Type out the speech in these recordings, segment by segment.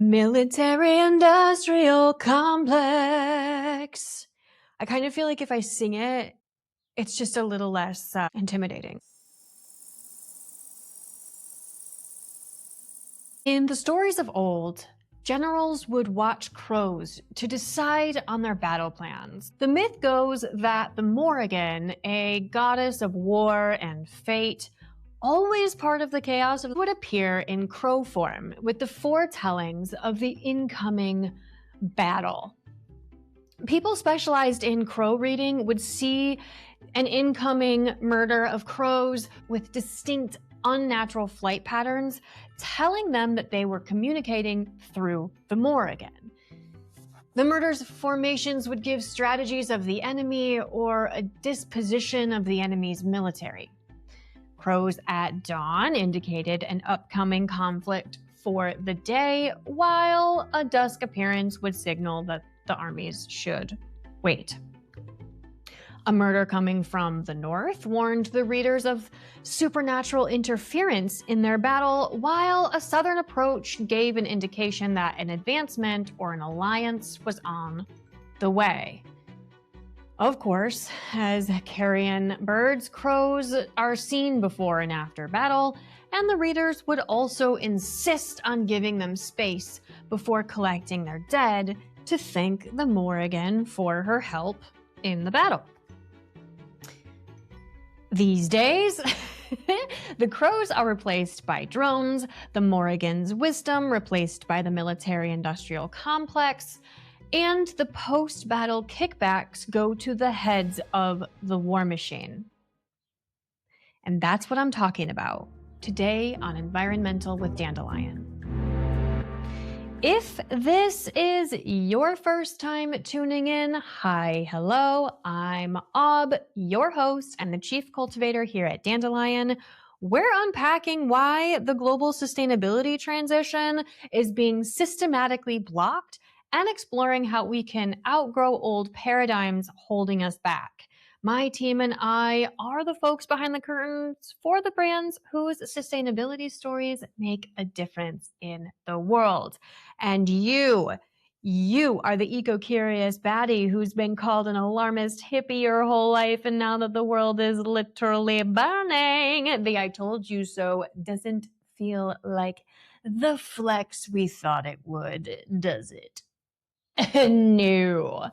Military-industrial complex. I kind of feel like if I sing it, it's just a little less intimidating. In the stories of old, generals would watch crows to decide on their battle plans. The myth goes that the Morrigan, a goddess of war and fate, always part of the chaos, would appear in crow form with the foretellings of the incoming battle. People specialized in crow reading would see an incoming murder of crows with distinct unnatural flight patterns, telling them that they were communicating through the Morrigan. The murder's formations would give strategies of the enemy or a disposition of the enemy's military. Crows at dawn indicated an upcoming conflict for the day, while a dusk appearance would signal that the armies should wait. A murder coming from the north warned the readers of supernatural interference in their battle, while a southern approach gave an indication that an advancement or an alliance was on the way. Of course, as carrion birds, crows are seen before and after battle, and the readers would also insist on giving them space before collecting their dead to thank the Morrigan for her help in the battle. These days, the crows are replaced by drones, the Morrigan's wisdom replaced by the military-industrial complex, and the post-battle kickbacks go to the heads of the war machine. And that's what I'm talking about today on EnvironMental with Dandelion. If this is your first time tuning in, hi, hello, I'm Ob, your host and the chief cultivator here at Dandelion. We're unpacking why the global sustainability transition is being systematically blocked and exploring how we can outgrow old paradigms holding us back. My team and I are the folks behind the curtains for the brands whose sustainability stories make a difference in the world. And you are the eco-curious baddie who's been called an alarmist hippie your whole life, and now that the world is literally burning, the I told you so doesn't feel like the flex we thought it would, does it? No.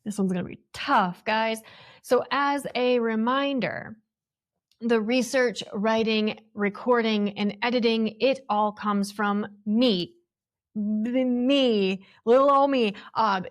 This one's going to be tough, guys. So as a reminder, the research, writing, recording, and editing, it all comes from me, little old me.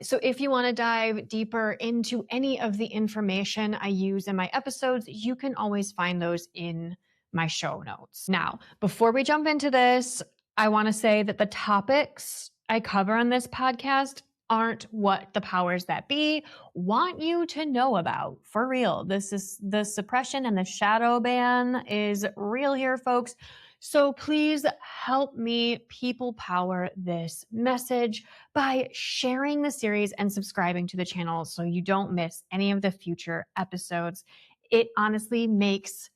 So if you want to dive deeper into any of the information I use in my episodes, you can always find those in my show notes. Now, before we jump into this, I want to say that the topics I cover on this podcast aren't what the powers that be want you to know about. For real. This is the suppression and the shadow ban is real here, folks. So please help me people power this message by sharing the series and subscribing to the channel so you don't miss any of the future episodes. It honestly makes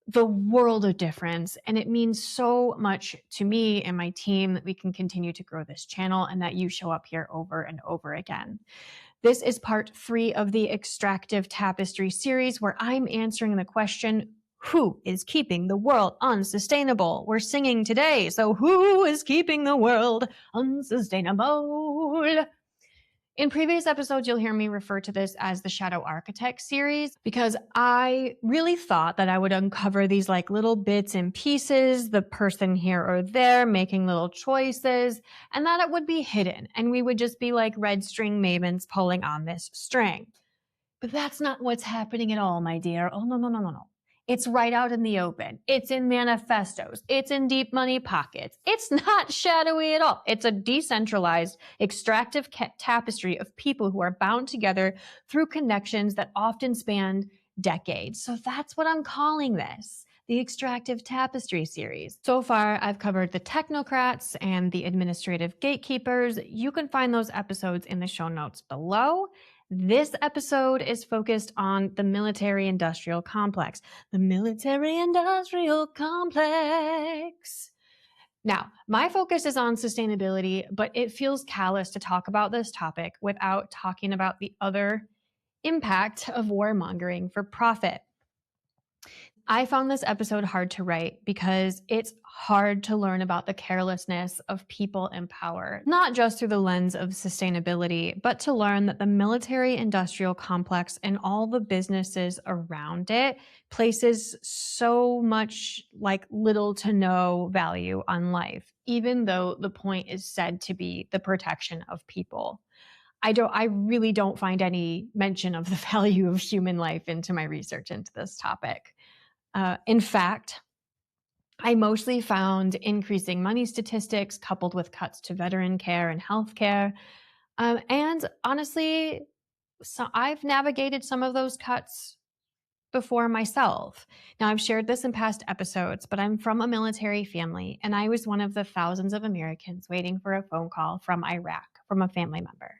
the world of difference, and it means so much to me and my team that we can continue to grow this channel and that you show up here over and over again. This is part 3 of the Extractive Tapestry series, where I'm answering the question, who is keeping the world unsustainable? We're singing today, so who is keeping the world unsustainable? In previous episodes, you'll hear me refer to this as the Shadow Architect series because I really thought that I would uncover these like little bits and pieces, the person here or there making little choices, and that it would be hidden and we would just be like red string mavens pulling on this string. But that's not what's happening at all, my dear. Oh, no. It's right out in the open. It's in manifestos. It's in deep money pockets. It's not shadowy at all. It's a decentralized, extractive tapestry of people who are bound together through connections that often span decades. So that's what I'm calling this, the Extractive Tapestry series. So far, I've covered the technocrats and the administrative gatekeepers. You can find those episodes in the show notes below. This episode is focused on the military-industrial complex. The military-industrial complex. Now, my focus is on sustainability, but it feels callous to talk about this topic without talking about the other impact of warmongering for profit. I found this episode hard to write because it's hard to learn about the carelessness of people in power, not just through the lens of sustainability, but to learn that the military-industrial complex and all the businesses around it places so much little to no value on life, even though the point is said to be the protection of people. I really don't find any mention of the value of human life into my research into this topic. In fact, I mostly found increasing money statistics coupled with cuts to veteran care and healthcare. And honestly, so I've navigated some of those cuts before myself. Now, I've shared this in past episodes, but I'm from a military family, and I was one of the thousands of Americans waiting for a phone call from Iraq from a family member.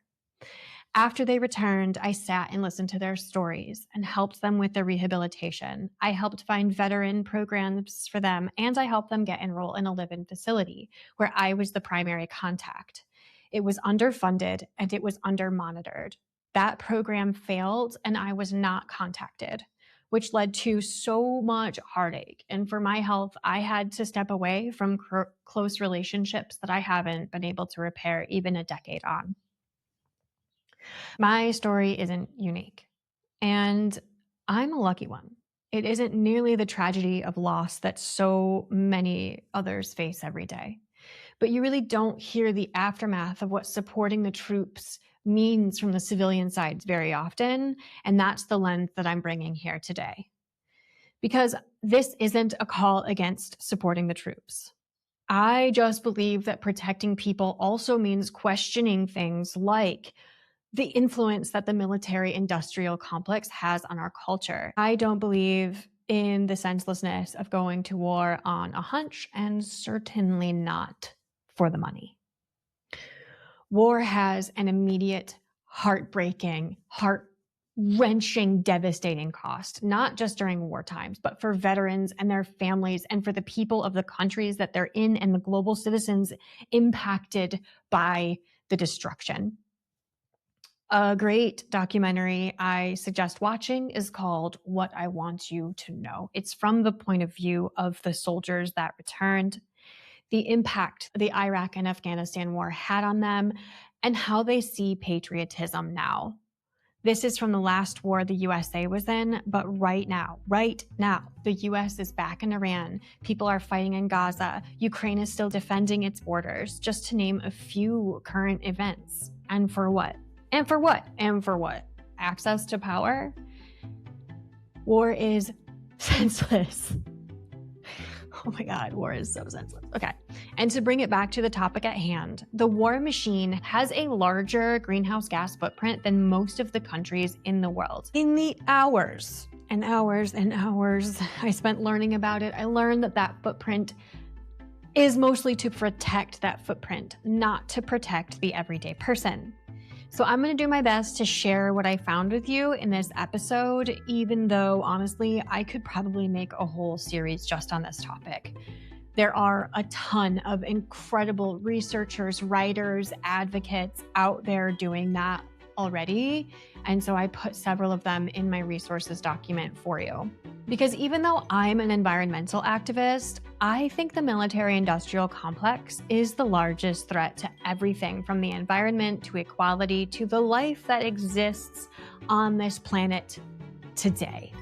After they returned, I sat and listened to their stories and helped them with their rehabilitation. I helped find veteran programs for them, and I helped them get enrolled in a live-in facility where I was the primary contact. It was underfunded and it was under-monitored. That program failed and I was not contacted, which led to so much heartache. And for my health, I had to step away from close relationships that I haven't been able to repair even a decade on. My story isn't unique, and I'm a lucky one. It isn't nearly the tragedy of loss that so many others face every day. But you really don't hear the aftermath of what supporting the troops means from the civilian side very often, and that's the lens that I'm bringing here today. Because this isn't a call against supporting the troops. I just believe that protecting people also means questioning things like the influence that the military-industrial complex has on our culture. I don't believe in the senselessness of going to war on a hunch, and certainly not for the money. War has an immediate, heartbreaking, heart-wrenching, devastating cost, not just during war times, but for veterans and their families and for the people of the countries that they're in and the global citizens impacted by the destruction. A great documentary I suggest watching is called What I Want You to Know. It's from the point of view of the soldiers that returned, the impact the Iraq and Afghanistan war had on them, and how they see patriotism now. This is from the last war the USA was in, but right now, the US is back in Iran. People are fighting in Gaza. Ukraine is still defending its borders, just to name a few current events. And for what? And for what? And for what? Access to power? War is senseless. Oh my God, war is so senseless. Okay. And to bring it back to the topic at hand, the war machine has a larger greenhouse gas footprint than most of the countries in the world. In the hours and hours and hours I spent learning about it, I learned that that footprint is mostly to protect that footprint, not to protect the everyday person. So I'm going to do my best to share what I found with you in this episode, even though, honestly, I could probably make a whole series just on this topic. There are a ton of incredible researchers, writers, advocates out there doing that already, and so I put several of them in my resources document for you. Because even though I'm an environmental activist, I think the military-industrial complex is the largest threat to everything from the environment to equality to the life that exists on this planet today.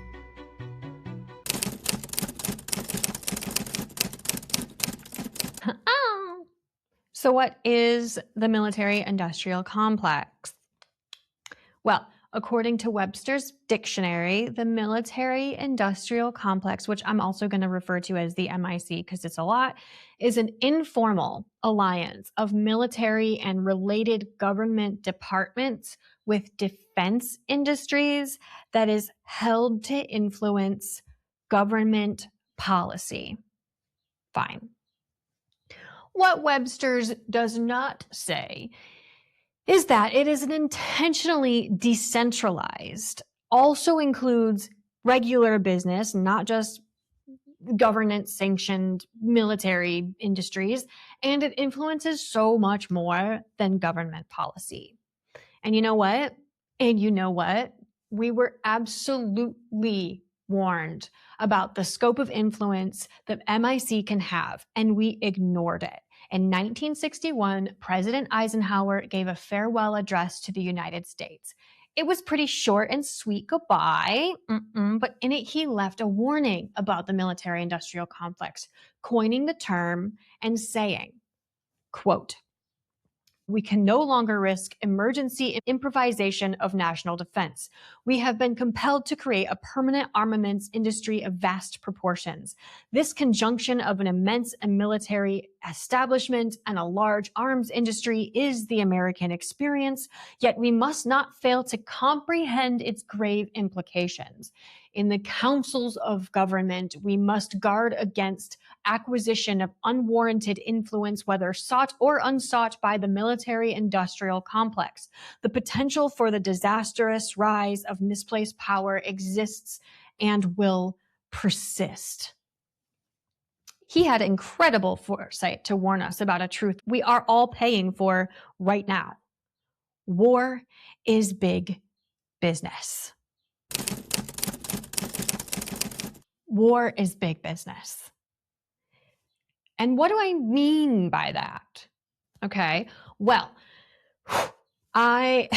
So what is the military-industrial complex? Well, according to Webster's dictionary, the military-industrial complex, which I'm also going to refer to as the MIC because it's a lot, is an informal alliance of military and related government departments with defense industries that is held to influence government policy. Fine. What Webster's does not say is that it is an intentionally decentralized, also includes regular business, not just government-sanctioned military industries, and it influences so much more than government policy. And you know what? We were absolutely warned about the scope of influence that MIC can have, and we ignored it. In 1961, President Eisenhower gave a farewell address to the United States. It was pretty short and sweet goodbye, but in it he left a warning about the military-industrial complex, coining the term and saying, quote, "We can no longer risk emergency improvisation of national defense. We have been compelled to create a permanent armaments industry of vast proportions. This conjunction of an immense military establishment and a large arms industry is the American experience, yet we must not fail to comprehend its grave implications. In the councils of government, we must guard against acquisition of unwarranted influence, whether sought or unsought by the military-industrial complex. The potential for the disastrous rise of misplaced power exists and will persist." He had incredible foresight to warn us about a truth we are all paying for right now. War is big business. War is big business. And what do I mean by that? Okay, well, I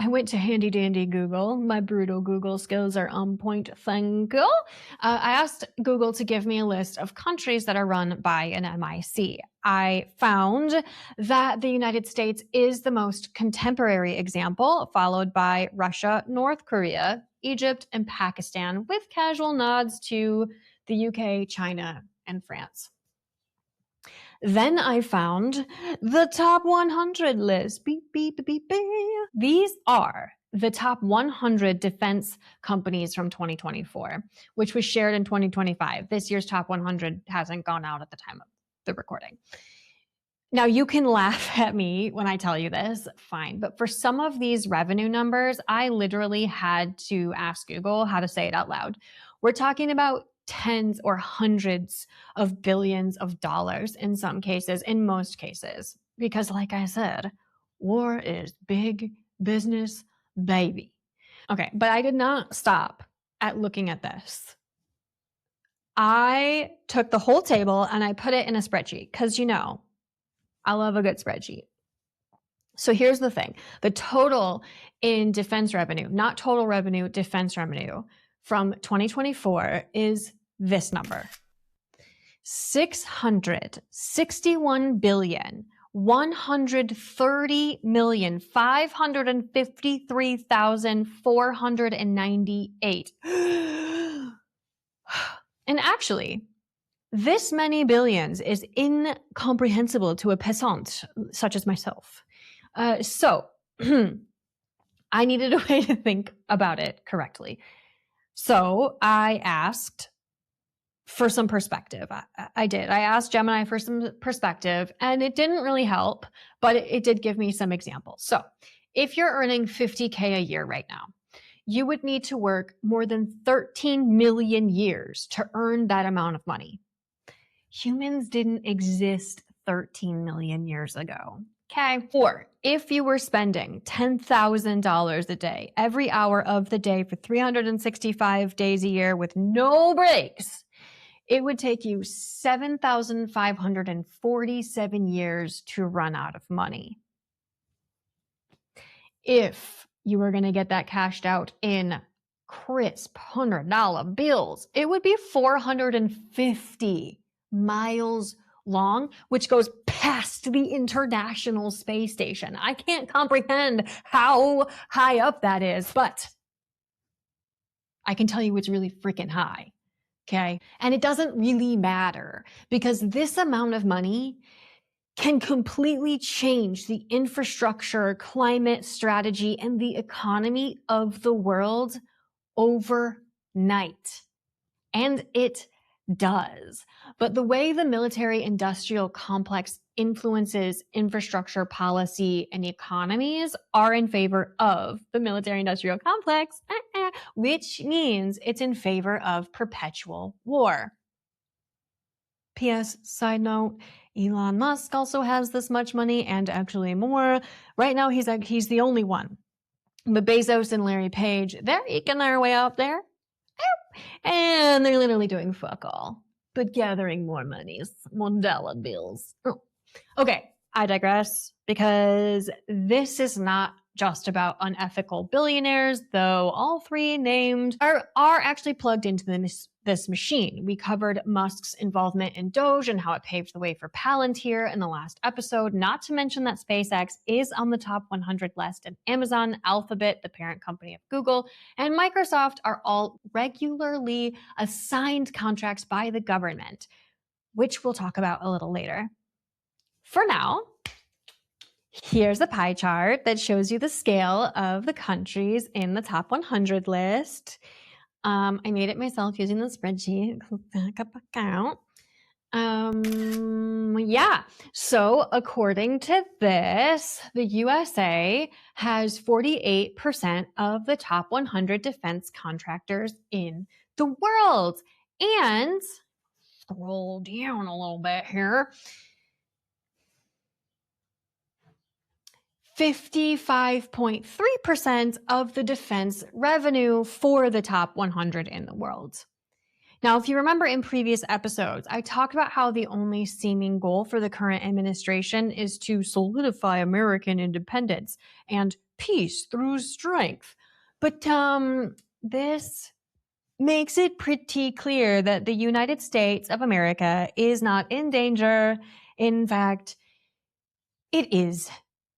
went to handy dandy Google. My brutal Google skills are on point, thank you. I asked Google to give me a list of countries that are run by an MIC. I found that the United States is the most contemporary example, followed by Russia, North Korea, Egypt, and Pakistan, with casual nods to the UK, China, and France. Then I found the top 100 list. Beep, beep, beep, beep. These are the top 100 defense companies from 2024, which was shared in 2025. This year's top 100 hasn't gone out at the time of the recording. Now, you can laugh at me when I tell you this, fine. But for some of these revenue numbers, I literally had to ask Google how to say it out loud. We're talking about tens or hundreds of billions of dollars in some cases, in most cases. Because like I said, war is big business, baby. Okay, but I did not stop at looking at this. I took the whole table and I put it in a spreadsheet because, you know, I love a good spreadsheet. So here's the thing. The total in defense revenue, not total revenue, defense revenue from 2024 is this number. $630,130,553,498. And actually, this many billions is incomprehensible to a peasant such as myself. So I needed a way to think about it correctly. So I asked for some perspective. I did. I asked Gemini for some perspective, and it didn't really help, but it did give me some examples. So if you're earning $50K a year right now, you would need to work more than 13 million years to earn that amount of money. Humans didn't exist 13 million years ago. Okay. Or if you were spending $10,000 a day, every hour of the day for 365 days a year with no breaks, it would take you 7,547 years to run out of money. If you were going to get that cashed out in crisp $100 bills, it would be 450 miles long, which goes past the International Space Station. I can't comprehend how high up that is, but I can tell you it's really freaking high. Okay. And it doesn't really matter because this amount of money can completely change the infrastructure, climate strategy, and the economy of the world overnight. And it does. But the way the military-industrial complex influences infrastructure policy and economies are in favor of the military-industrial complex, which means it's in favor of perpetual war. P.S. side note, Elon Musk also has this much money and actually more. Right now, he's the only one. But Bezos and Larry Page, they're eking their way up there. And they're literally doing fuck all, but gathering more monies, more dollar bills. Okay, I digress, because this is not just about unethical billionaires, though all three named are actually plugged into this machine. We covered Musk's involvement in Doge and how it paved the way for Palantir in the last episode, not to mention that SpaceX is on the top 100 list, and Amazon, Alphabet, the parent company of Google, and Microsoft are all regularly assigned contracts by the government, which we'll talk about a little later. For now, here's a pie chart that shows you the scale of the countries in the top 100 list. I made it myself using the spreadsheet. Back up account. Yeah. So according to this, the USA has 48% of the top 100 defense contractors in the world. And scroll down a little bit here. 55.3% of the defense revenue for the top 100 in the world. Now, if you remember in previous episodes, I talked about how the only seeming goal for the current administration is to solidify American independence and peace through strength. But this makes it pretty clear that the United States of America is not in danger. In fact, it is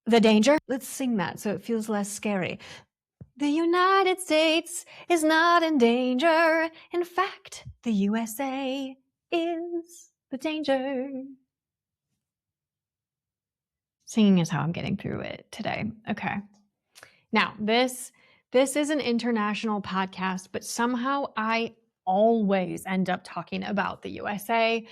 the danger. Let's sing that so it feels less scary. The United States is not in danger. In fact, the USA is the danger. Singing is how I'm getting through it today. Okay. Now, this is an international podcast, but somehow I always end up talking about the USA.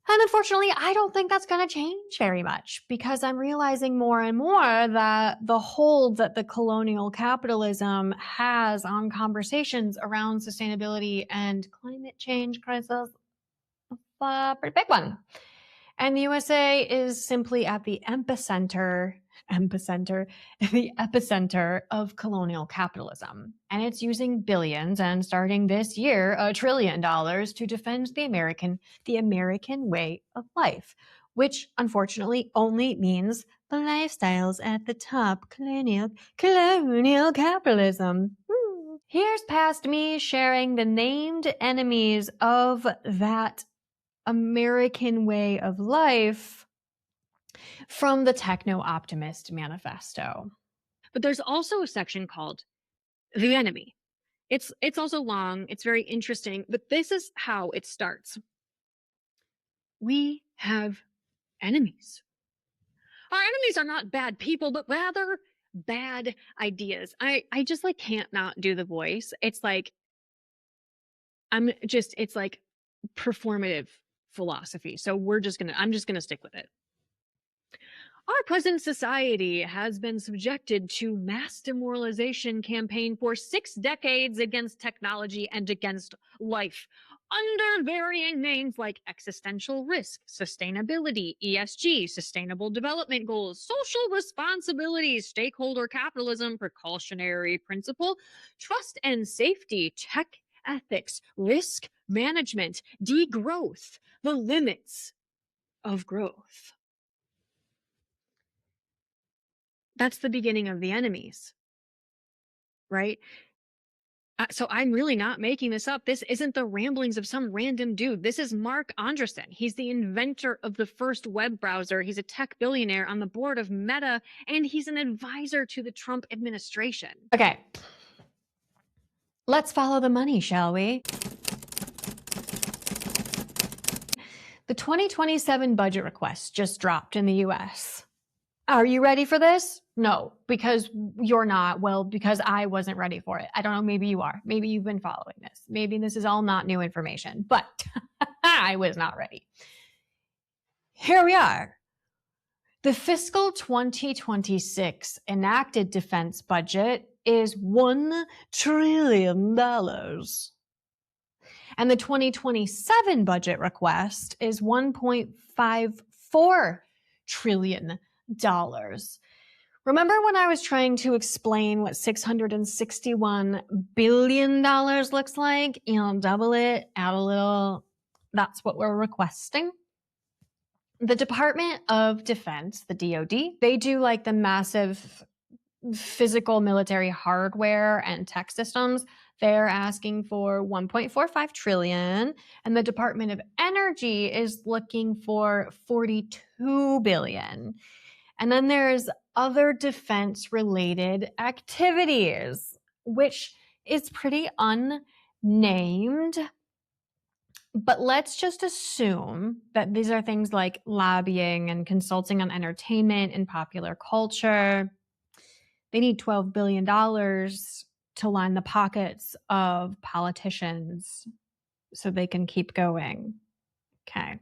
And unfortunately, I don't think that's going to change very much, because I'm realizing more and more that the hold that the colonial capitalism has on conversations around sustainability and climate change crisis is a pretty big one. And the USA is simply at the epicenter of colonial capitalism. And it's using billions, and starting this year, $1 trillion to defend the American way of life, which unfortunately only means the lifestyles at the top, colonial capitalism. Here's past me sharing the named enemies of that American way of life from the Techno-Optimist Manifesto. But there's also a section called The Enemy. It's also long, it's very interesting, but this is how it starts. We have enemies. Our enemies are not bad people, but rather bad ideas. I just can't not do the voice. It's like, it's like performative philosophy. So I'm just gonna stick with it. Our present society has been subjected to mass demoralization campaign for 6 decades against technology and against life, under varying names like existential risk, sustainability, ESG, sustainable development goals, social responsibility, stakeholder capitalism, precautionary principle, trust and safety, tech ethics, risk management, degrowth, the limits of growth. That's the beginning of the enemies, right? So I'm really not making this up. This isn't the ramblings of some random dude. This is Mark Andreessen. He's the inventor of the first web browser. He's a tech billionaire on the board of Meta, and he's an advisor to the Trump administration. Okay. Let's follow the money, shall we? The 2027 budget request just dropped in the US. Are you ready for this? No, because you're not. Well, because I wasn't ready for it. I don't know, maybe you are. Maybe you've been following this. Maybe this is all not new information, but I was not ready. Here we are. The fiscal 2026 enacted defense budget is $1 trillion. And the 2027 budget request is $1.54 trillion. Remember when I was trying to explain what $661 billion looks like? Double it, add a little. That's what we're requesting. The Department of Defense, the DoD, they do like the massive physical military hardware and tech systems. They're asking for 1.45 trillion, and the Department of Energy is looking for 42 billion. And then there's other defense related activities, which is pretty unnamed. But let's just assume that these are things like lobbying and consulting on entertainment and popular culture. They need $12 billion to line the pockets of politicians so they can keep going. Okay.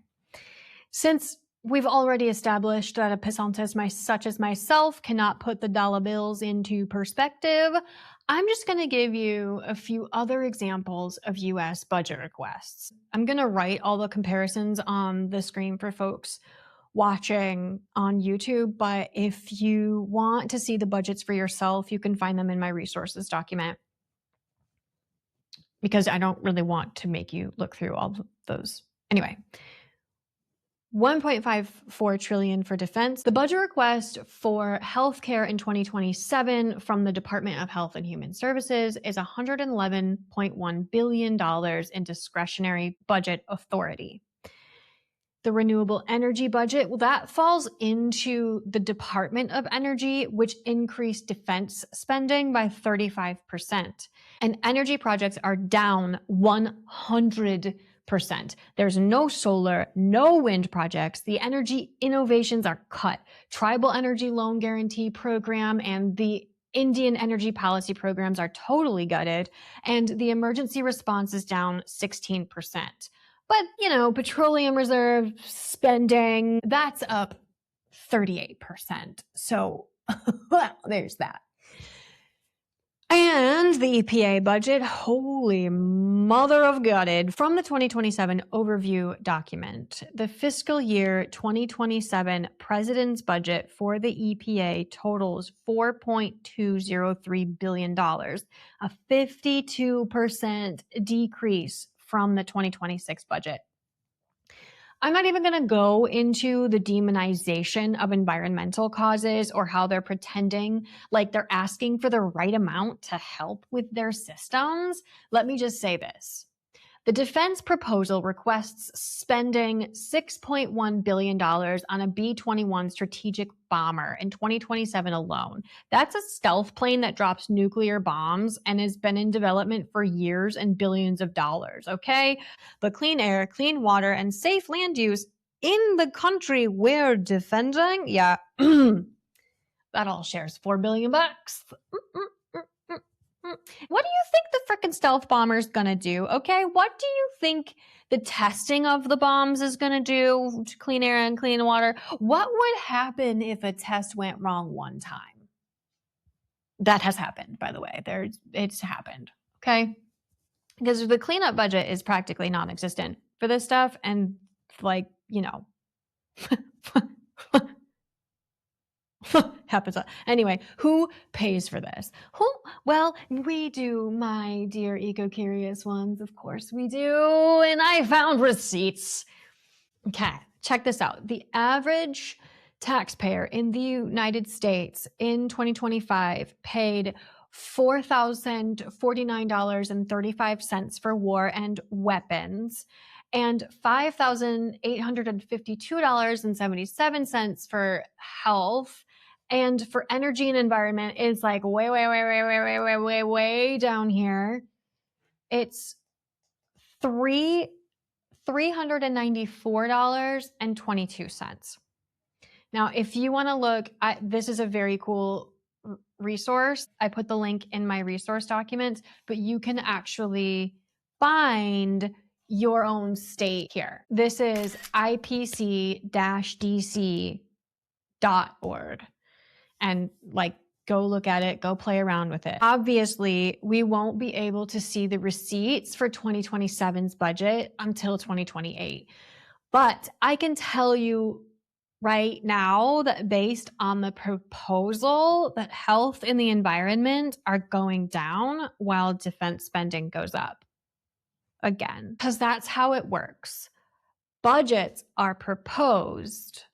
Since we've already established that a pissantist such as myself cannot put the dollar bills into perspective, I'm just going to give you a few other examples of US budget requests. I'm going to write all the comparisons on the screen for folks watching on YouTube, but if you want to see the budgets for yourself, you can find them in my resources document, because I don't really want to make you look through all of those. Anyway, 1.54 trillion for defense. The budget request for healthcare in 2027 from the Department of Health and Human Services is $111.1 billion in discretionary budget authority. The renewable energy budget, well, that falls into the Department of Energy, which increased defense spending by 35%. And energy projects are down 100%. There's no solar, no wind projects. The energy innovations are cut. Tribal Energy Loan Guarantee Program and the Indian energy policy programs are totally gutted, and the emergency response is down 16%. But, petroleum reserve spending, that's up 38%. So, well, there's that. And the EPA budget, holy mother of gutted. From the 2027 overview document, the fiscal year 2027 president's budget for the EPA totals $4.203 billion, a 52% decrease from the 2026 budget. I'm not even going to go into the demonization of environmental causes or how they're pretending like they're asking for the right amount to help with their systems. Let me just say this. The defense proposal requests spending $6.1 billion on a B-21 strategic bomber in 2027 alone. That's a stealth plane that drops nuclear bombs and has been in development for years and billions of dollars, okay? But clean air, clean water, and safe land use in the country we're defending, yeah, that all shares $4 billion. What do you think the frickin' stealth bomber's gonna do? Okay, what do you think the testing of the bombs is gonna do to clean air and clean water? What would happen if a test went wrong one time? That has happened, by the way. It's happened, okay? Because the cleanup budget is practically non-existent for this stuff, and happens. Anyway, who pays for this? Who? Well, we do, my dear eco-curious ones. Of course we do. And I found receipts. Okay, check this out. The average taxpayer in the United States in 2025 paid $4,049.35 for war and weapons, and $5,852.77 for health. And for energy and environment, it's like way down here. It's $394.22. Now, if you want to look, this is a very cool resource. I put the link in my resource documents, but you can actually find your own state here. This is ipc-dc.org. And Go look at it, go play around with it. Obviously, we won't be able to see the receipts for 2027's budget until 2028. But I can tell you right now that based on the proposal, that health and the environment are going down while defense spending goes up. Again, because that's how it works. Budgets are proposed,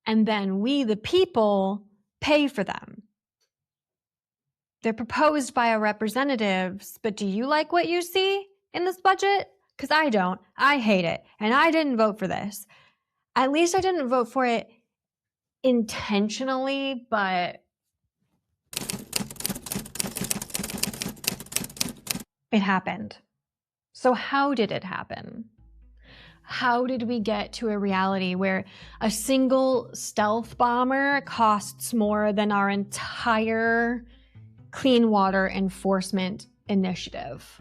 and then we, the people, pay for them. They're proposed by our representatives, but do you like what you see in this budget? Because I don't. I hate it, and I didn't vote for this. At least I didn't vote for it intentionally, but it happened. So how did it happen? How did we get to a reality where a single stealth bomber costs more than our entire clean water enforcement initiative?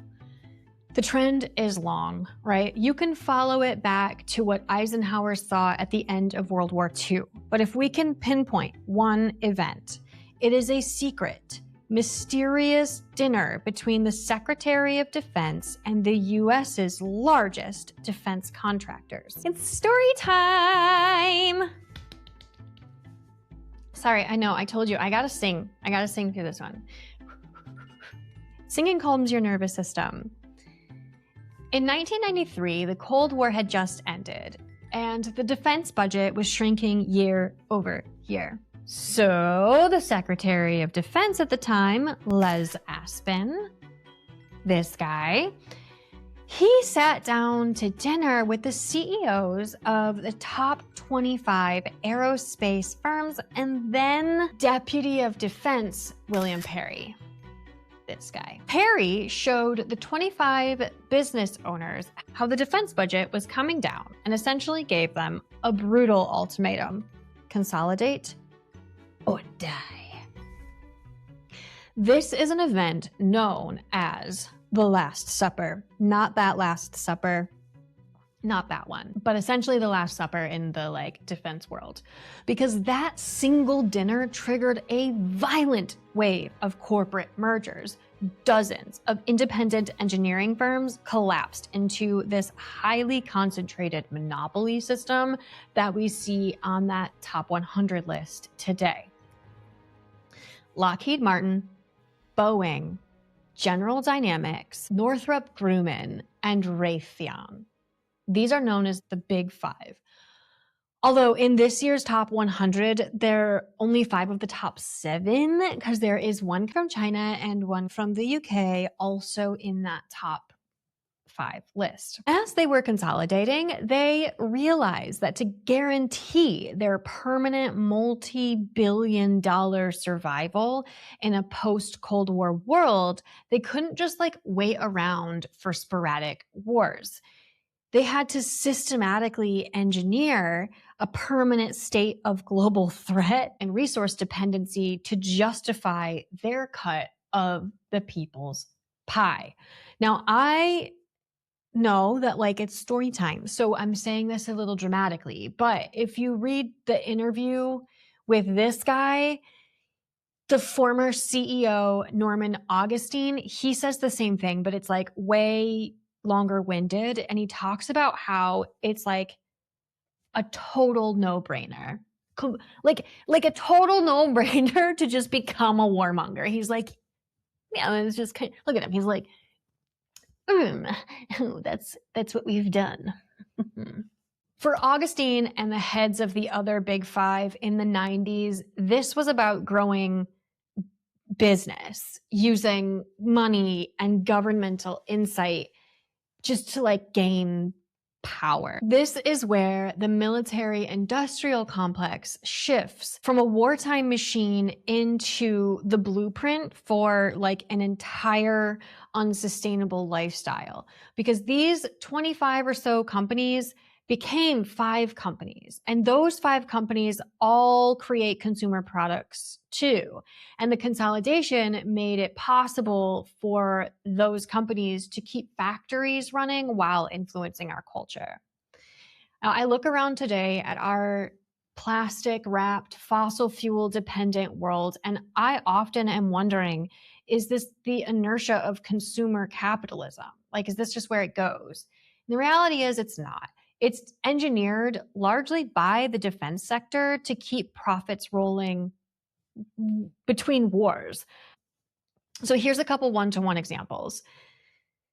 The trend is long, right? You can follow it back to what Eisenhower saw at the end of World War II. But if we can pinpoint one event, it is a secret, mysterious dinner between the Secretary of Defense and the US's largest defense contractors. It's story time! Sorry, I know, I told you, I gotta sing. I gotta sing through this one. Singing calms your nervous system. In 1993, the Cold War had just ended, and the defense budget was shrinking year over year. So the Secretary of Defense at the time, Les Aspin, this guy, he sat down to dinner with the CEOs of the top 25 aerospace firms and then Deputy of Defense William Perry. This guy. Perry showed the 25 business owners how the defense budget was coming down and essentially gave them a brutal ultimatum: consolidate or die. This is an event known as the Last Supper. Not that Last Supper, not that one, but essentially the Last Supper in the defense world, because that single dinner triggered a violent wave of corporate mergers. Dozens of independent engineering firms collapsed into this highly concentrated monopoly system that we see on that top 100 list today. Lockheed Martin, Boeing, General Dynamics, Northrop Grumman, and Raytheon. These are known as the Big Five. Although in this year's top 100, there are only 5 of the top 7, because there is one from China and one from the UK also in that top 5 list. As they were consolidating, they realized that to guarantee their permanent multi-billion-dollar survival in a post-Cold War world, they couldn't just wait around for sporadic wars. They had to systematically engineer a permanent state of global threat and resource dependency to justify their cut of the people's pie. Now, I know that it's story time, so I'm saying this a little dramatically, but if you read the interview with this guy, the former CEO, Norman Augustine, he says the same thing, but it's way longer winded, and he talks about how it's a total no-brainer. Like a total no-brainer to just become a warmonger. He's yeah, it's just kind of, look at him. He's that's what we've done. For Augustine and the heads of the other Big Five in the 90s, this was about growing business, using money and governmental insight just to gain power. This is where the military-industrial complex shifts from a wartime machine into the blueprint for an entire unsustainable lifestyle. Because these 25 or so companies became 5 companies, and those 5 companies all create consumer products too. And the consolidation made it possible for those companies to keep factories running while influencing our culture. Now, I look around today at our plastic-wrapped, fossil fuel-dependent world, and I often am wondering, is this the inertia of consumer capitalism? Like, is this just where it goes? And the reality is it's not. It's engineered largely by the defense sector to keep profits rolling between wars. So here's a couple one-to-one examples.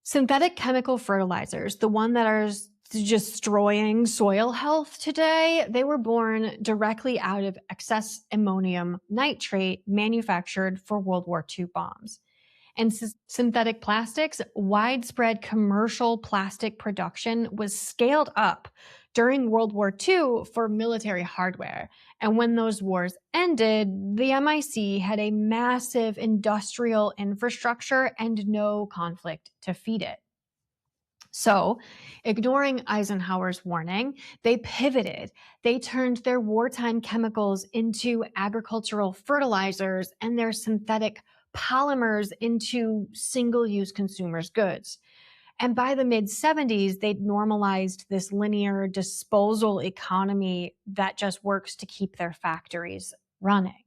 Synthetic chemical fertilizers, the one that are destroying soil health today, they were born directly out of excess ammonium nitrate manufactured for World War II bombs. And synthetic plastics, widespread commercial plastic production was scaled up during World War II for military hardware. And when those wars ended, the MIC had a massive industrial infrastructure and no conflict to feed it. So, ignoring Eisenhower's warning, they pivoted. They turned their wartime chemicals into agricultural fertilizers and their synthetic polymers into single-use consumers' goods. And by the mid-70s, they'd normalized this linear disposal economy that just works to keep their factories running.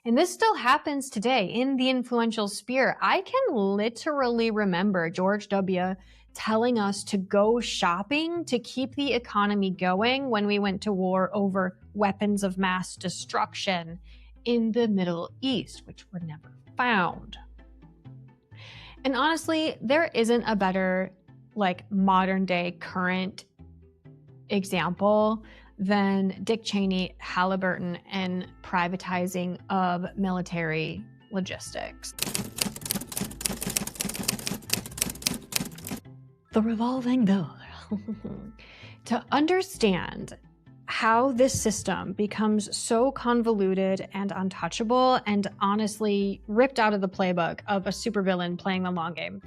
And this still happens today in the influential sphere. I can literally remember George W. telling us to go shopping to keep the economy going when we went to war over weapons of mass destruction in the Middle East, which were never found. And honestly, there isn't a better, modern day current example than Dick Cheney, Halliburton, and privatizing of military logistics. The revolving door. To understand how this system becomes so convoluted and untouchable and honestly ripped out of the playbook of a supervillain playing the long game.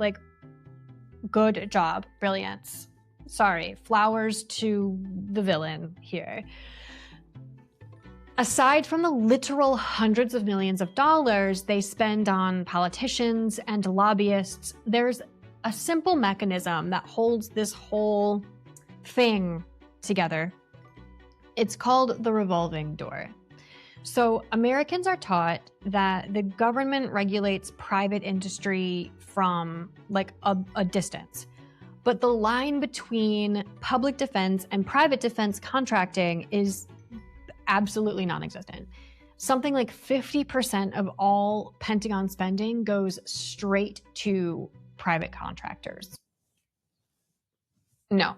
Good job, brilliance. Sorry, flowers to the villain here. Aside from the literal hundreds of millions of dollars they spend on politicians and lobbyists, there's a simple mechanism that holds this whole thing together. It's called the revolving door. So Americans are taught that the government regulates private industry from a distance. But the line between public defense and private defense contracting is absolutely non-existent. Something like 50% of all Pentagon spending goes straight to private contractors. No.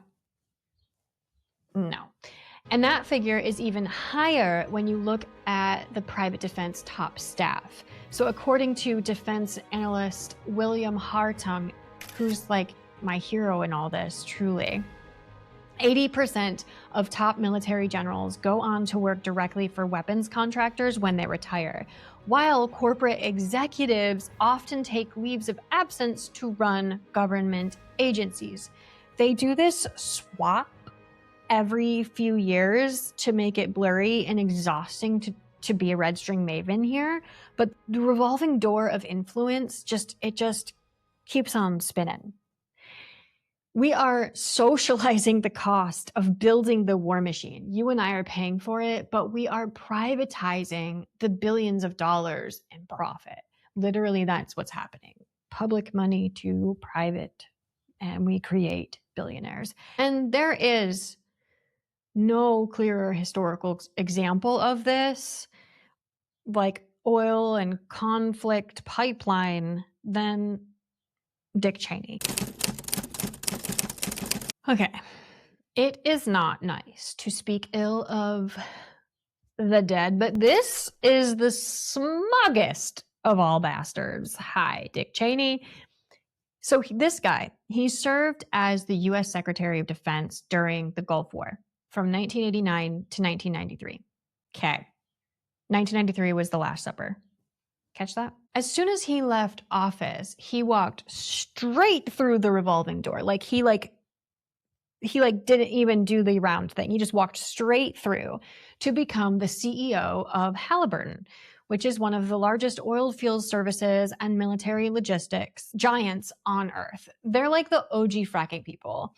And that figure is even higher when you look at the private defense top staff. So according to defense analyst William Hartung, who's my hero in all this, truly, 80% of top military generals go on to work directly for weapons contractors when they retire, while corporate executives often take leaves of absence to run government agencies. They do this swap every few years to make it blurry and exhausting to be a red string maven here. But the revolving door of influence just keeps on spinning. We are socializing the cost of building the war machine. You and I are paying for it, but we are privatizing the billions of dollars in profit. Literally, that's what's happening. Public money to private, and we create billionaires. And there is no clearer historical example of this, like oil and conflict pipeline, than Dick Cheney. Okay, it is not nice to speak ill of the dead, but this is the smuggest of all bastards. Hi, Dick Cheney. So this guy, he served as the U.S. Secretary of Defense during the Gulf War from 1989 to 1993. Okay, 1993 was the Last Supper. Catch that? As soon as he left office, he walked straight through the revolving door. He didn't even do the round thing. He just walked straight through to become the CEO of Halliburton, which is one of the largest oil field services and military logistics giants on Earth. They're like the OG fracking people.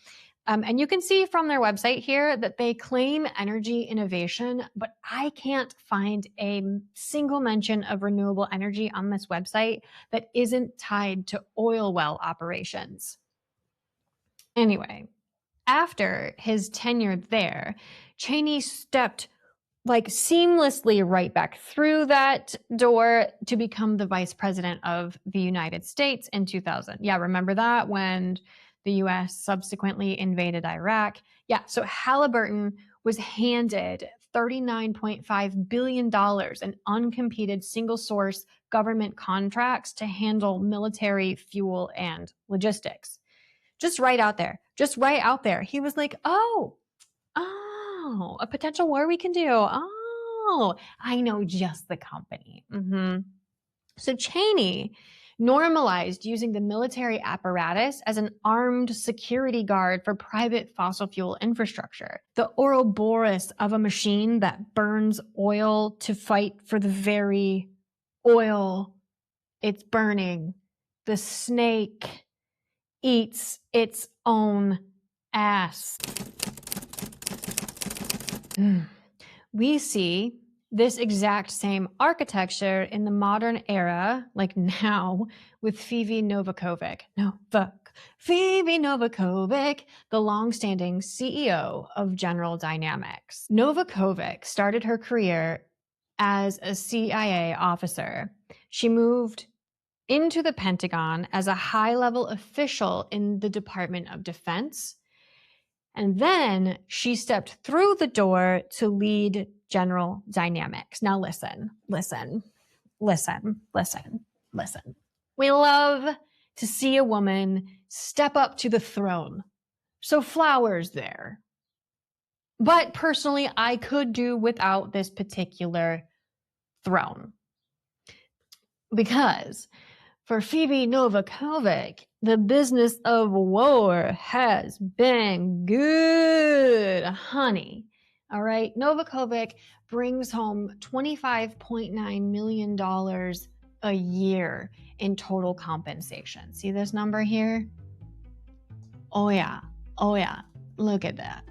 And you can see from their website here that they claim energy innovation, but I can't find a single mention of renewable energy on this website that isn't tied to oil well operations. Anyway, after his tenure there, Cheney stepped seamlessly right back through that door to become the vice president of the United States in 2000. Yeah, remember that when the US subsequently invaded Iraq? Yeah, so Halliburton was handed $39.5 billion in uncompeted single source government contracts to handle military fuel and logistics. Just right out there. He was like, oh, a potential war we can do. Oh, I know just the company. So Cheney normalized using the military apparatus as an armed security guard for private fossil fuel infrastructure. The Ouroboros of a machine that burns oil to fight for the very oil it's burning. The snake eats its own ass. We see this exact same architecture in the modern era, like now, with Phebe Novakovic. Phebe Novakovic, the long-standing CEO of General Dynamics. Novakovic started her career as a CIA officer. She moved into the Pentagon as a high-level official in the Department of Defense. And then she stepped through the door to lead General Dynamics. Now listen. We love to see a woman step up to the throne. So flowers there. But personally, I could do without this particular throne. Because for Phebe Novakovic, the business of war has been good, honey. All right, Novakovic brings home $25.9 million a year in total compensation. See this number here? Oh yeah, look at that.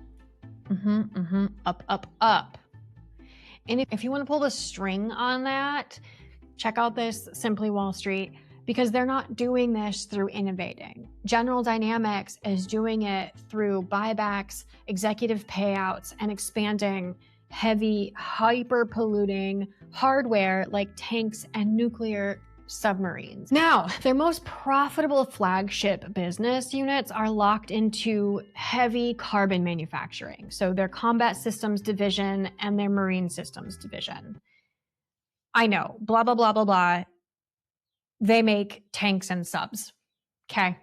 Up. And if you want to pull the string on that, check out this Simply Wall Street, because they're not doing this through innovating. General Dynamics is doing it through buybacks, executive payouts, and expanding heavy, hyper-polluting hardware like tanks and nuclear submarines. Now, their most profitable flagship business units are locked into heavy carbon manufacturing. So their combat systems division and their marine systems division. I know, blah, blah, blah, blah, blah. They make tanks and subs, okay?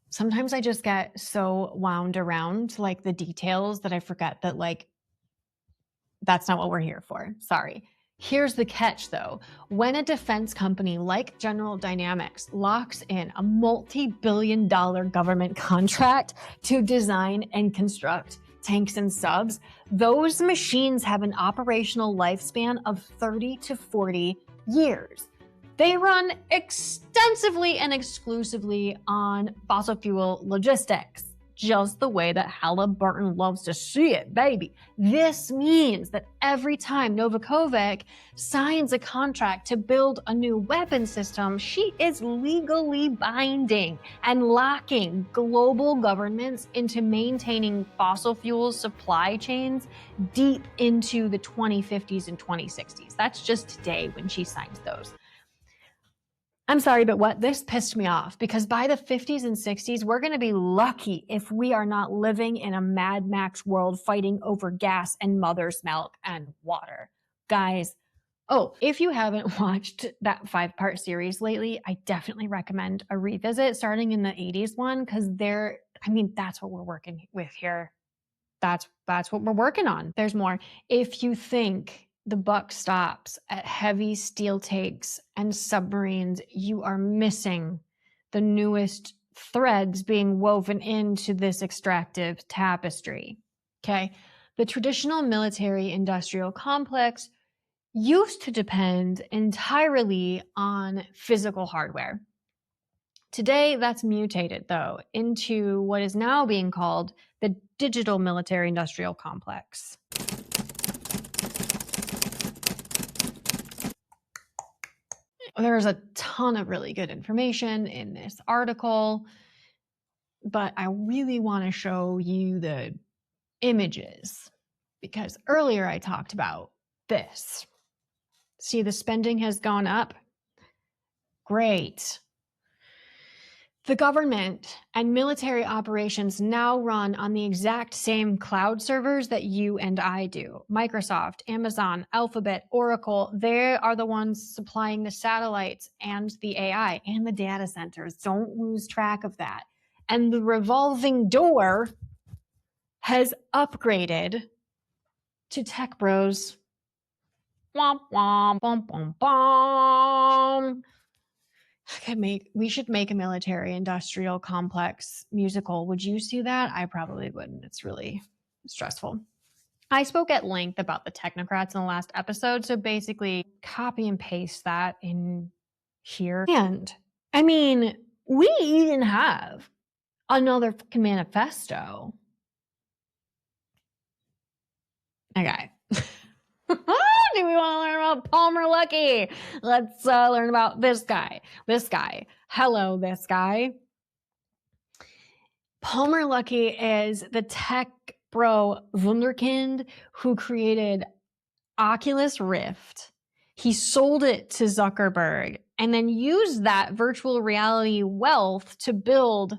Sometimes I just get so wound around, the details that I forget that, that's not what we're here for. Sorry. Here's the catch, though. When a defense company like General Dynamics locks in a multi-billion-dollar government contract to design and construct tanks and subs, those machines have an operational lifespan of 30 to 40 years. They run extensively and exclusively on fossil fuel logistics, just the way that Halliburton loves to see it, baby. This means that every time Novakovic signs a contract to build a new weapon system, she is legally binding and locking global governments into maintaining fossil fuel supply chains deep into the 2050s and 2060s. That's just today when she signs those. I'm sorry, but what? This pissed me off, because by the 50s and 60s, we're going to be lucky if we are not living in a Mad Max world fighting over gas and mother's milk and water. Guys, if you haven't watched that 5-part series lately, I definitely recommend a revisit starting in the 80s one, because that's what we're working with here. That's what we're working on. There's more. If you think the buck stops at heavy steel tanks and submarines, you are missing the newest threads being woven into this extractive tapestry. Okay? The traditional military-industrial complex used to depend entirely on physical hardware. Today, that's mutated, though, into what is now being called the digital military-industrial complex. There's a ton of really good information in this article, but I really want to show you the images because earlier I talked about this. See, the spending has gone up. Great. The government and military operations now run on the exact same cloud servers that you and I do. Microsoft, Amazon, Alphabet, Oracle, they are the ones supplying the satellites and the AI and the data centers. Don't lose track of that. And the revolving door has upgraded to tech bros. Womp womp, bum bum bum. We should make a military industrial complex musical. Would you see that? I probably wouldn't. It's really stressful. I spoke at length about the technocrats in the last episode, so basically copy and paste that in here. And I mean, we even have another fucking manifesto. Okay. Do we want to learn about Palmer Luckey? Let's learn about this guy. This guy. Hello, this guy. Palmer Luckey is the tech bro wunderkind who created Oculus Rift. He sold it to Zuckerberg and then used that virtual reality wealth to build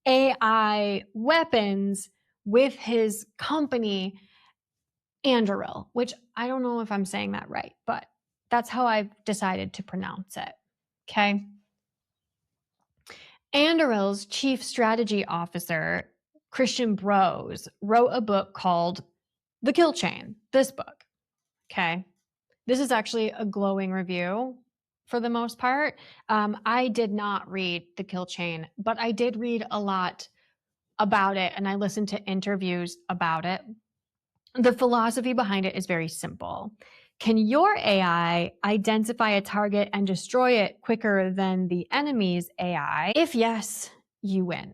AI weapons with his company Anduril, which I don't know if I'm saying that right, but that's how I've decided to pronounce it. Okay. Anduril's chief strategy officer, Christian Brose, wrote a book called The Kill Chain, this book. Okay. This is actually a glowing review for the most part. I did not read The Kill Chain, but I did read a lot about it and I listened to interviews about it. The philosophy behind it is very simple. Can your AI identify a target and destroy it quicker than the enemy's AI? If yes, you win.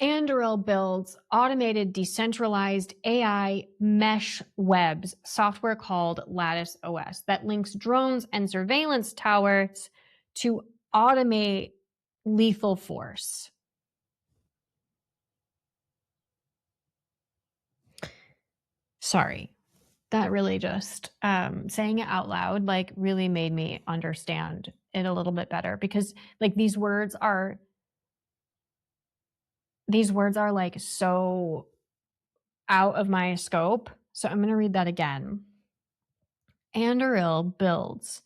Anduril builds automated decentralized AI mesh webs, software called Lattice OS, that links drones and surveillance towers to automate lethal force. Sorry, that really just saying it out loud like really made me understand it a little bit better because like these words are like so out of my scope. So I'm going to read that again. Anduril builds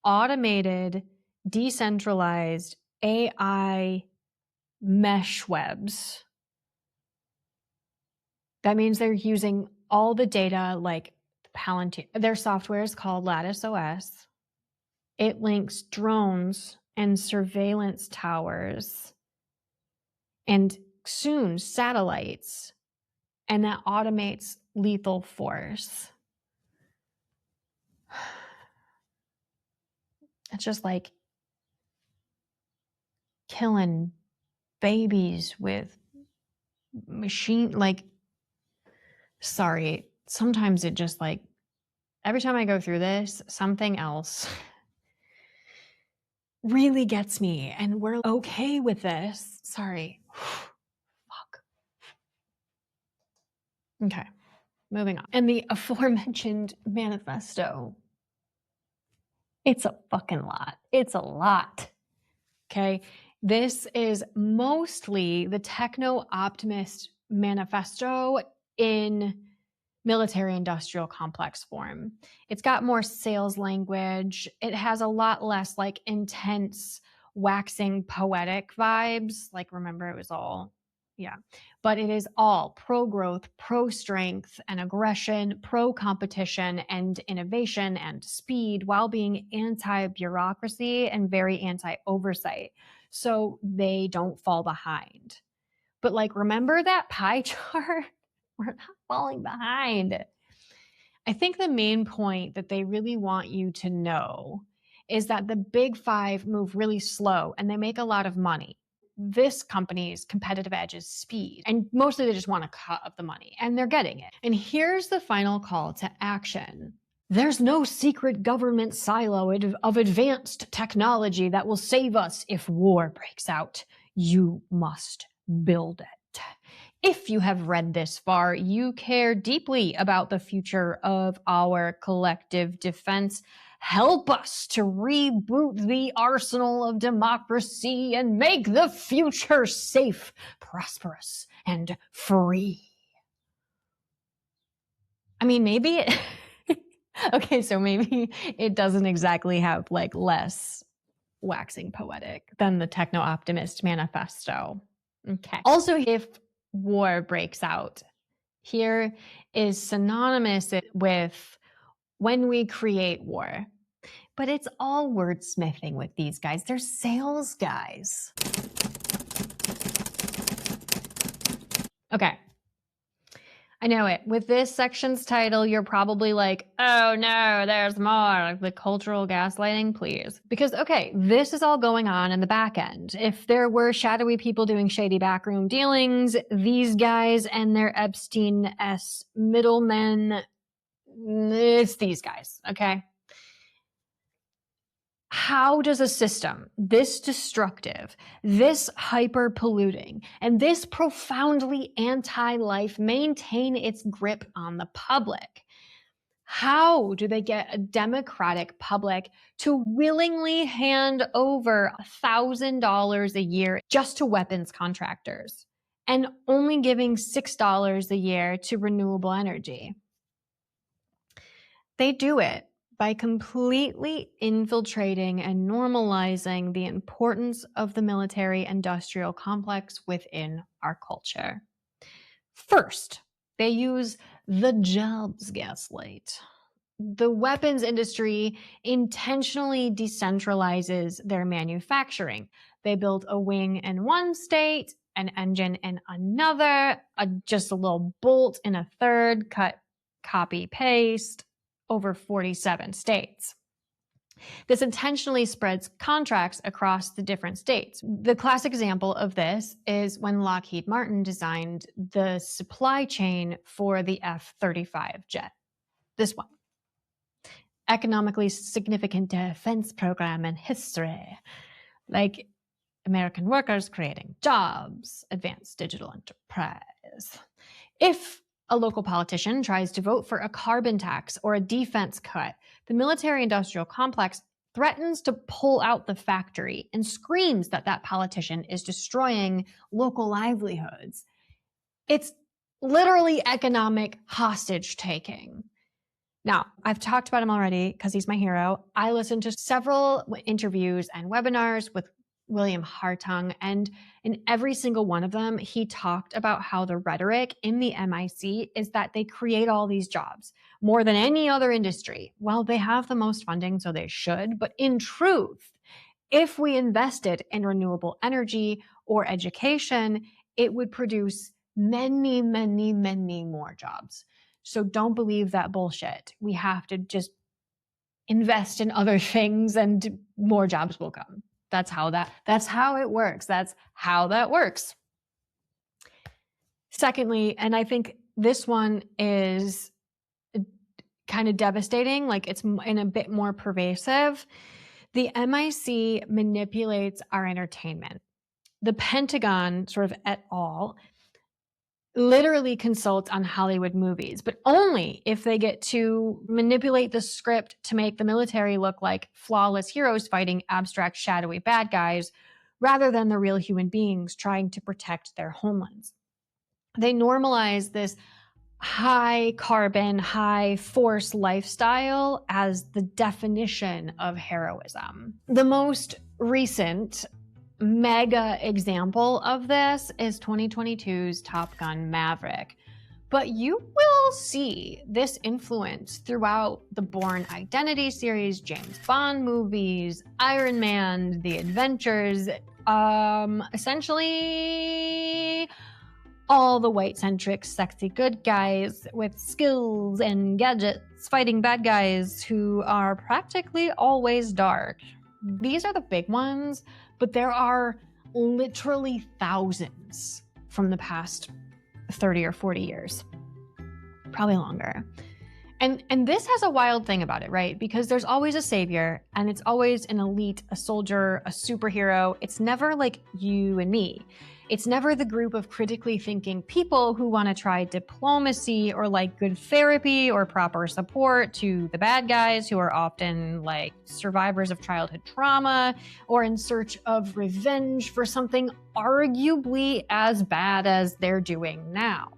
automated decentralized AI mesh webs. That means they're using all the data like Palantir. Their software is called Lattice OS. It links drones and surveillance towers and soon satellites, and that automates lethal force. It's just like killing babies with machine, like, sorry, sometimes it just like, every time I go through this, something else really gets me and we're okay with this. Sorry. Fuck. Okay, moving on. And the aforementioned manifesto, it's a fucking lot. It's a lot. Okay, this is mostly the techno-optimist manifesto in military-industrial complex form. It's got more sales language. It has a lot less like intense, waxing poetic vibes. Like, remember, it was all, yeah. But it is all pro-growth, pro-strength and aggression, pro-competition and innovation and speed while being anti-bureaucracy and very anti-oversight. So they don't fall behind. But like, remember that pie chart? We're not falling behind. I think the main point that they really want you to know is that the big five move really slow and they make a lot of money. This company's competitive edge is speed, and mostly they just want a cut of the money, and they're getting it. And here's the final call to action. There's no secret government silo of advanced technology that will save us if war breaks out. You must build it. If you have read this far, you care deeply about the future of our collective defense. Help us to reboot the arsenal of democracy and make the future safe, prosperous, and free. I mean, maybe it... Okay, so maybe it doesn't exactly have like less waxing poetic than the Techno-Optimist Manifesto. Okay. Also, if war breaks out, here is synonymous with when we create war. But it's all wordsmithing with these guys. They're sales guys. Okay. I know it. With this section's title, you're probably like, oh no, there's more. The cultural gaslighting, please. Because, okay, this is all going on in the back end. If there were shadowy people doing shady backroom dealings, these guys and their Epstein-esque middlemen, it's these guys, okay? How does a system this destructive, this hyper-polluting, and this profoundly anti-life maintain its grip on the public? How do they get a democratic public to willingly hand over $1,000 a year just to weapons contractors and only giving $6 a year to renewable energy? They do it by completely infiltrating and normalizing the importance of the military-industrial complex within our culture. First, they use the jobs gaslight. The weapons industry intentionally decentralizes their manufacturing. They build a wing in one state, an engine in another, just a little bolt in a third, cut, copy, paste, over 47 states. This intentionally spreads contracts across the different states. The classic example of this is when Lockheed Martin designed the supply chain for the F-35 jet. This one. Economically significant defense program in history, like American workers creating jobs, advanced digital enterprise. If a local politician tries to vote for a carbon tax or a defense cut, the military-industrial complex threatens to pull out the factory and screams that that politician is destroying local livelihoods. It's literally economic hostage-taking. Now, I've talked about him already because he's my hero. I listened to several interviews and webinars with William Hartung, and in every single one of them, he talked about how the rhetoric in the MIC is that they create all these jobs more than any other industry. Well, they have the most funding, so they should, but in truth, if we invested in renewable energy or education, it would produce many, many, many more jobs. So don't believe that bullshit. We have to just invest in other things and more jobs will come. That's how it works. That's how that works. Secondly, and I think this one is kind of devastating, like it's in a bit more pervasive. The MIC manipulates our entertainment. The Pentagon, sort of et al., literally consults on Hollywood movies, but only if they get to manipulate the script to make the military look like flawless heroes fighting abstract, shadowy bad guys, rather than the real human beings trying to protect their homelands. They normalize this high carbon, high force lifestyle as the definition of heroism. The most recent mega example of this is 2022's Top Gun Maverick. But you will see this influence throughout the Bourne Identity series, James Bond movies, Iron Man, The Adventures, essentially all the white-centric, sexy good guys with skills and gadgets fighting bad guys who are practically always dark. These are the big ones, but there are literally thousands from the past 30 or 40 years, probably longer. And this has a wild thing about it, right? Because there's always a savior, and it's always an elite, a soldier, a superhero. It's never like you and me. It's never the group of critically thinking people who want to try diplomacy or like good therapy or proper support to the bad guys who are often like survivors of childhood trauma or in search of revenge for something arguably as bad as they're doing now.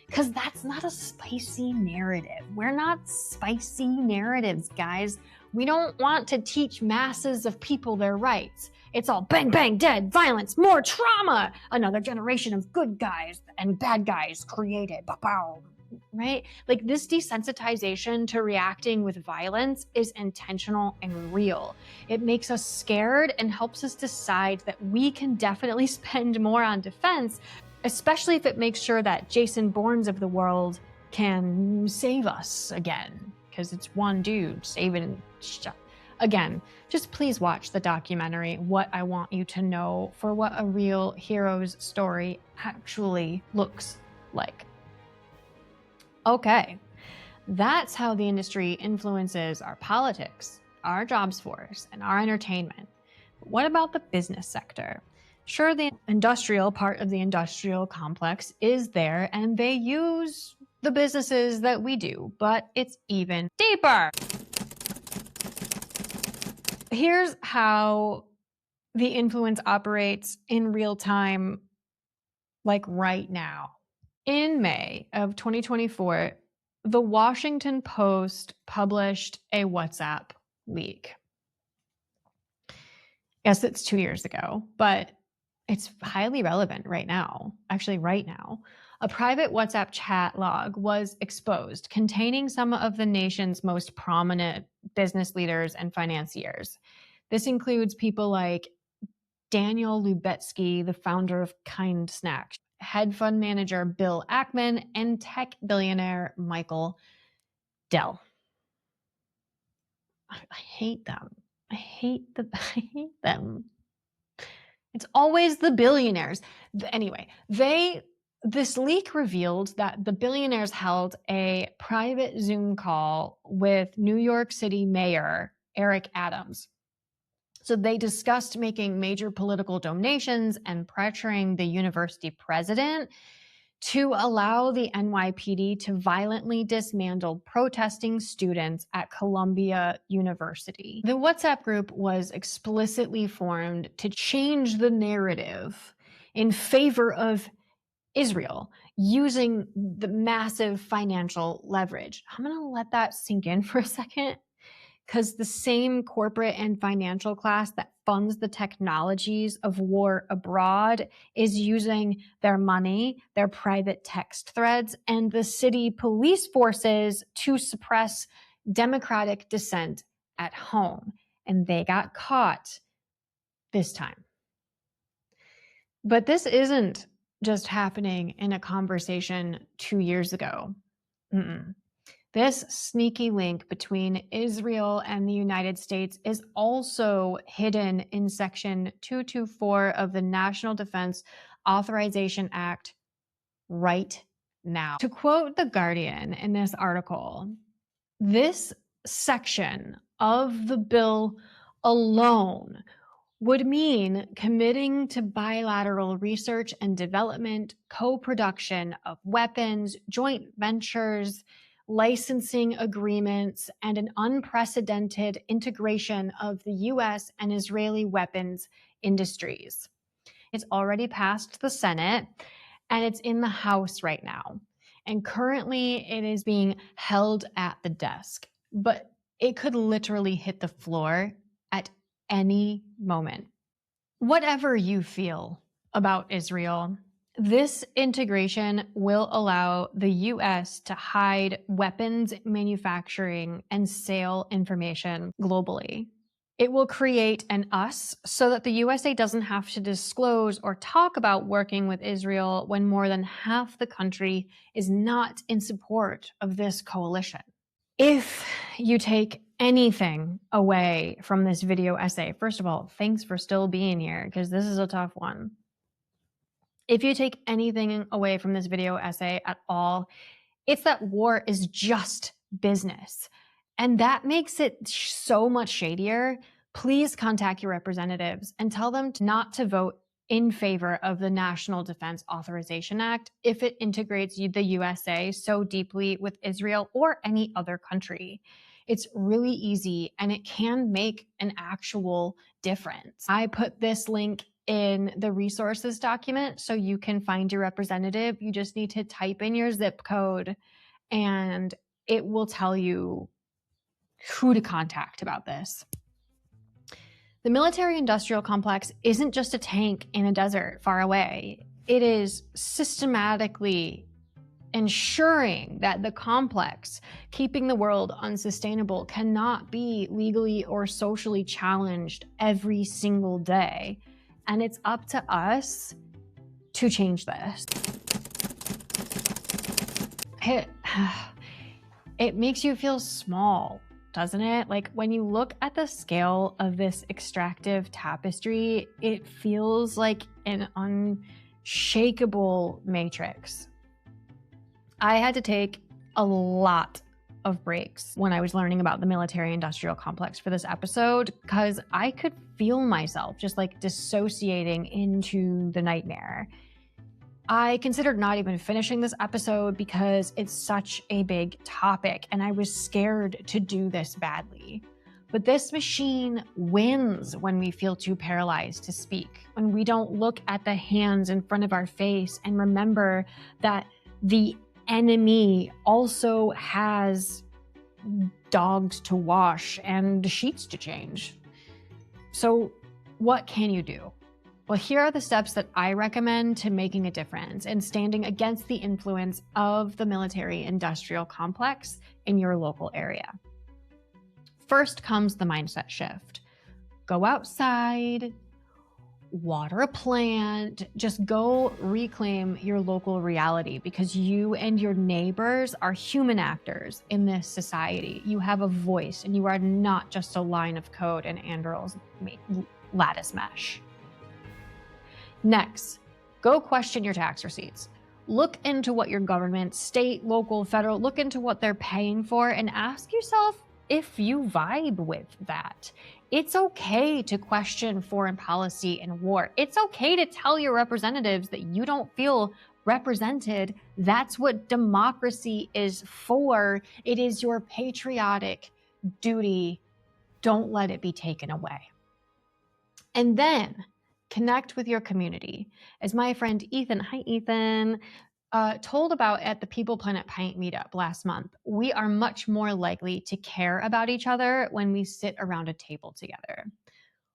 Because that's not a spicy narrative. We're not spicy narratives, guys. We don't want to teach masses of people their rights. It's all bang, bang, dead, violence, more trauma, another generation of good guys and bad guys created, right? Like this desensitization to reacting with violence is intentional and real. It makes us scared and helps us decide that we can definitely spend more on defense, especially if it makes sure that Jason Bournes of the world can save us again, because it's one dude saving stuff. Again, just please watch the documentary, What I Want You to Know, for what a real hero's story actually looks like. Okay, that's how the industry influences our politics, our jobs force, and our entertainment. But what about the business sector? Sure, the industrial part of the industrial complex is there, and they use the businesses that we do, but it's even deeper. Here's how the influence operates in real time, like right now. In May of 2024, the Washington Post published a WhatsApp leak. Yes, it's 2 years ago, but it's highly relevant right now. Actually, right now. A private WhatsApp chat log was exposed containing some of the nation's most prominent business leaders and financiers. This includes people like Daniel Lubetzky, the founder of Kind Snacks, hedge fund manager Bill Ackman, and tech billionaire Michael Dell. I hate them. I hate them. It's always the billionaires. Anyway, this leak revealed that the billionaires held a private Zoom call with New York City Mayor Eric Adams. So they discussed making major political donations and pressuring the university president to allow the NYPD to violently dismantle protesting students at Columbia University. The WhatsApp group was explicitly formed to change the narrative in favor of Israel using the massive financial leverage. I'm going to let that sink in for a second, because the same corporate and financial class that funds the technologies of war abroad is using their money, their private text threads, and the city police forces to suppress democratic dissent at home. And they got caught this time. But this isn't just happening in a conversation 2 years ago. This sneaky link between Israel and the United States is also hidden in Section 224 of the National Defense Authorization Act right now. To quote The Guardian in this article, this section of the bill alone would mean committing to bilateral research and development, co-production of weapons, joint ventures, licensing agreements, and an unprecedented integration of the US and Israeli weapons industries. It's already passed the Senate, and it's in the House right now. And currently it is being held at the desk, but it could literally hit the floor at any moment. Whatever you feel about Israel, this integration will allow the US to hide weapons manufacturing and sale information globally. It will create an us so that the USA doesn't have to disclose or talk about working with Israel when more than half the country is not in support of this coalition. If you take anything away from this video essay, first of all, thanks for still being here because this is a tough one. If you take anything away from this video essay at all, it's that war is just business. And that makes it so much shadier. Please contact your representatives and tell them not to vote in favor of the National Defense Authorization Act if it integrates the USA so deeply with Israel or any other country. It's really easy and it can make an actual difference. I put this link in the resources document so you can find your representative. You just need to type in your zip code and it will tell you who to contact about this. The military-industrial complex isn't just a tank in a desert far away. It is systematically ensuring that the complex, keeping the world unsustainable, cannot be legally or socially challenged every single day. And it's up to us to change this. It makes you feel small, doesn't it? Like when you look at the scale of this extractive tapestry, it feels like an unshakable matrix. I had to take a lot of breaks when I was learning about the military-industrial complex for this episode because I could feel myself just like dissociating into the nightmare. I considered not even finishing this episode because it's such a big topic and I was scared to do this badly. But this machine wins when we feel too paralyzed to speak, when we don't look at the hands in front of our face and remember that the enemy also has dogs to wash and sheets to change. So what can you do? Well, here are the steps that I recommend to making a difference and standing against the influence of the military-industrial complex in your local area. First comes the mindset shift. Go outside, water a plant, just go reclaim your local reality because you and your neighbors are human actors in this society. You have a voice and you are not just a line of code in Anduril's lattice mesh. Next, go question your tax receipts. Look into what your government, state, local, federal, look into what they're paying for and ask yourself if you vibe with that. It's okay to question foreign policy and war. It's okay to tell your representatives that you don't feel represented. That's what democracy is for. It is your patriotic duty. Don't let it be taken away. And then connect with your community. As my friend Ethan, hi Ethan, told about at the People Planet Pint meetup last month, we are much more likely to care about each other when we sit around a table together.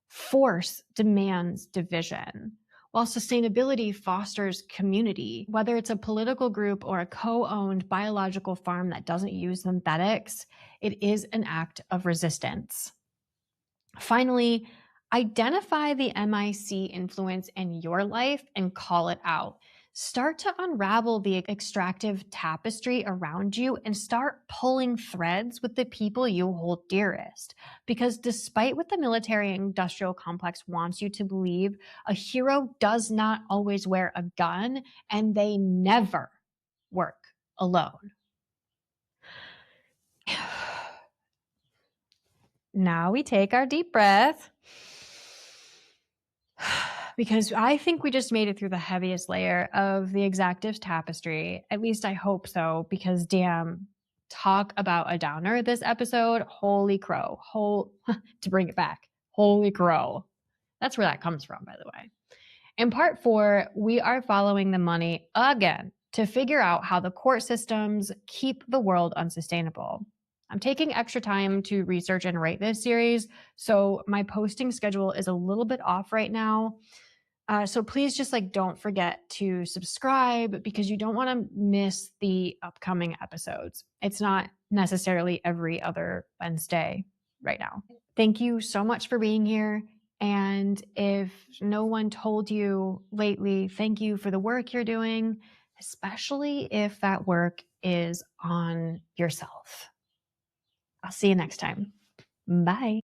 Force demands division, while sustainability fosters community. Whether it's a political group or a co-owned biological farm that doesn't use synthetics, it is an act of resistance. Finally, identify the MIC influence in your life and call it out. Start to unravel the extractive tapestry around you and start pulling threads with the people you hold dearest. Because despite what the military-industrial complex wants you to believe, a hero does not always wear a gun and they never work alone. Now we take our deep breath. Because I think we just made it through the heaviest layer of the extractive tapestry. At least I hope so, because damn, talk about a downer this episode. Holy crow. To bring it back. Holy crow. That's where that comes from, by the way. In part 4, we are following the money again to figure out how the court systems keep the world unsustainable. I'm taking extra time to research and write this series, so my posting schedule is a little bit off right now. So please just don't forget to subscribe because you don't want to miss the upcoming episodes. It's not necessarily every other Wednesday. right now. Thank you so much for being here. And if no one told you lately, thank you for the work you're doing, especially if that work is on yourself. I'll see you next time. Bye.